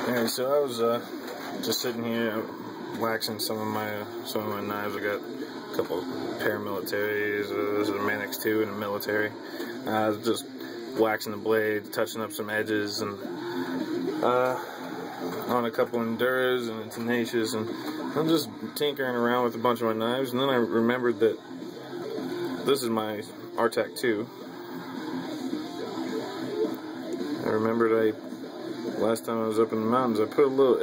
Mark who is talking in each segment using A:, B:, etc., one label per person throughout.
A: Alright, so I was just sitting here waxing some of my knives. I got a couple paramilitaries. There's a Convex 2 and a military. I was just waxing the blade, touching up some edges, and on a couple Enduras and a Tenacious, and I'm just tinkering around with a bunch of my knives. And then I remembered that this is my rtak-ii. I remembered last time I was up in the mountains, I put a little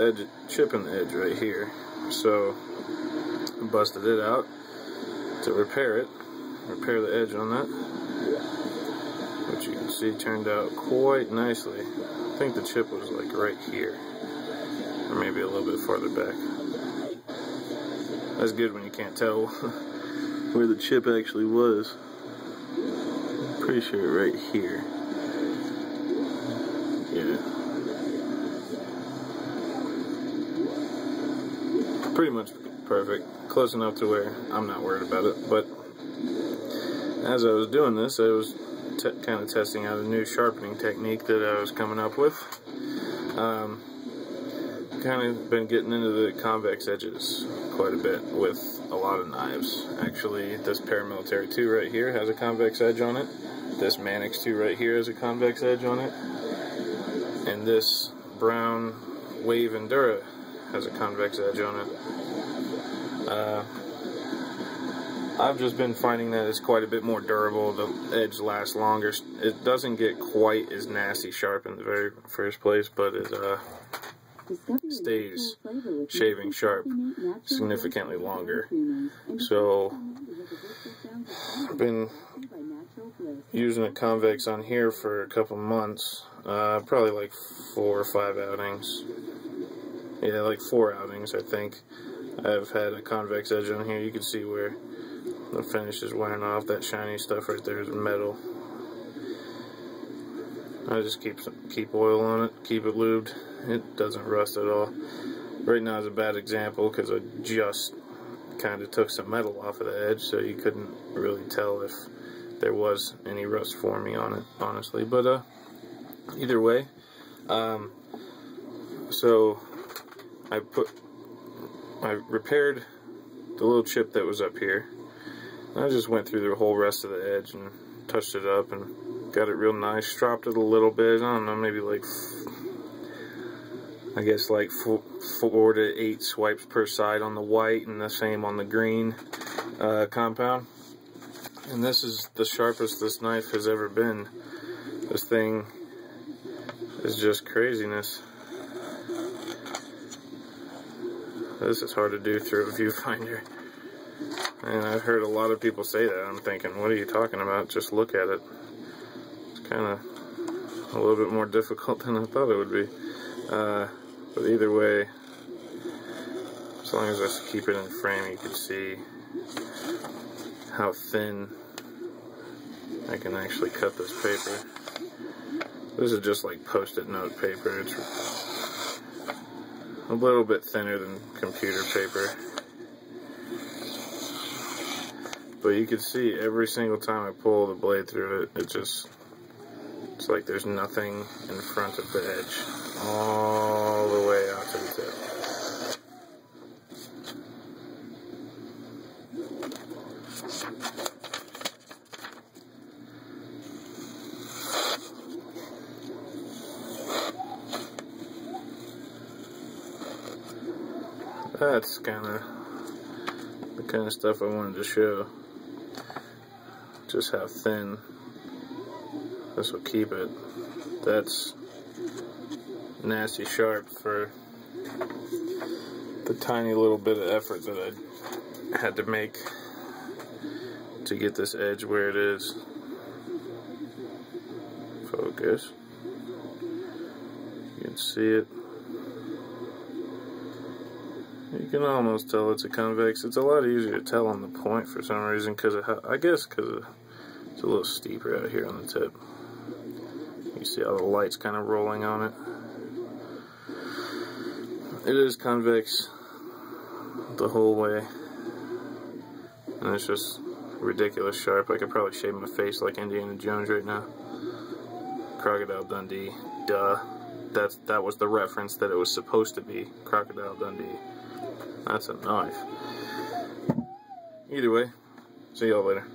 A: chip in the edge right here. So I busted it out to repair the edge on that, which you can see turned out quite nicely. I think the chip was like right here, or maybe a little bit farther back. That's good when you can't tell where the chip actually was. I'm pretty sure right here. Yeah. Pretty much perfect. Close enough to where I'm not worried about it. But as I was doing this, I was kind of testing out a new sharpening technique that I was coming up with. Kind of been getting into the convex edges quite a bit with a lot of knives. Actually, this paramilitary 2 right here has a convex edge on it. This Convex 2 right here has a convex edge on it. And this brown Wave Endura has a convex edge on it. I've just been finding that it's quite a bit more durable. The edge lasts longer. It doesn't get quite as nasty sharp in the very first place, but it stays shaving sharp significantly longer. So I've been using a convex on here for a couple months, probably like 4 or 5 outings. Yeah, like 4 outings, I think. I've had a convex edge on here. You can see where the finish is wearing off. That shiny stuff right there is metal. I just keep oil on it, keep it lubed. It doesn't rust at all. Right now is a bad example because I just kind of took some metal off of the edge, so you couldn't really tell if there was any rust forming on it, honestly. But either way, so I repaired the little chip that was up here. I just went through the whole rest of the edge and touched it up and got it real nice. Stropped it a little bit. I don't know, maybe like, I guess like 4 to 8 swipes per side on the white, and the same on the green compound. And this is the sharpest this knife has ever been. This thing is just craziness. This is hard to do through a viewfinder. And I've heard a lot of people say that. I'm thinking, what are you talking about? Just look at it. It's kind of a little bit more difficult than I thought it would be. But either way, as long as I keep it in frame, you can see how thin I can actually cut this paper. This is just like post-it note paper. It's a little bit thinner than computer paper. But you can see every single time I pull the blade through it, it's like there's nothing in front of the edge, all the way out to the tip. That's the kind of stuff I wanted to show. Just how thin this will keep it. That's nasty sharp for the tiny little bit of effort that I had to make to get this edge where it is. Focus. You can see it. You can almost tell it's a convex. It's a lot easier to tell on the point for some reason, I guess because it's a little steeper out here on the tip. You see how the light's kind of rolling on it. It is convex the whole way, and it's just ridiculous sharp. I could probably shave my face like Indiana Jones right now. Crocodile Dundee, duh. that was the reference that it was supposed to be. Crocodile Dundee. That's a knife. Either way, see y'all later.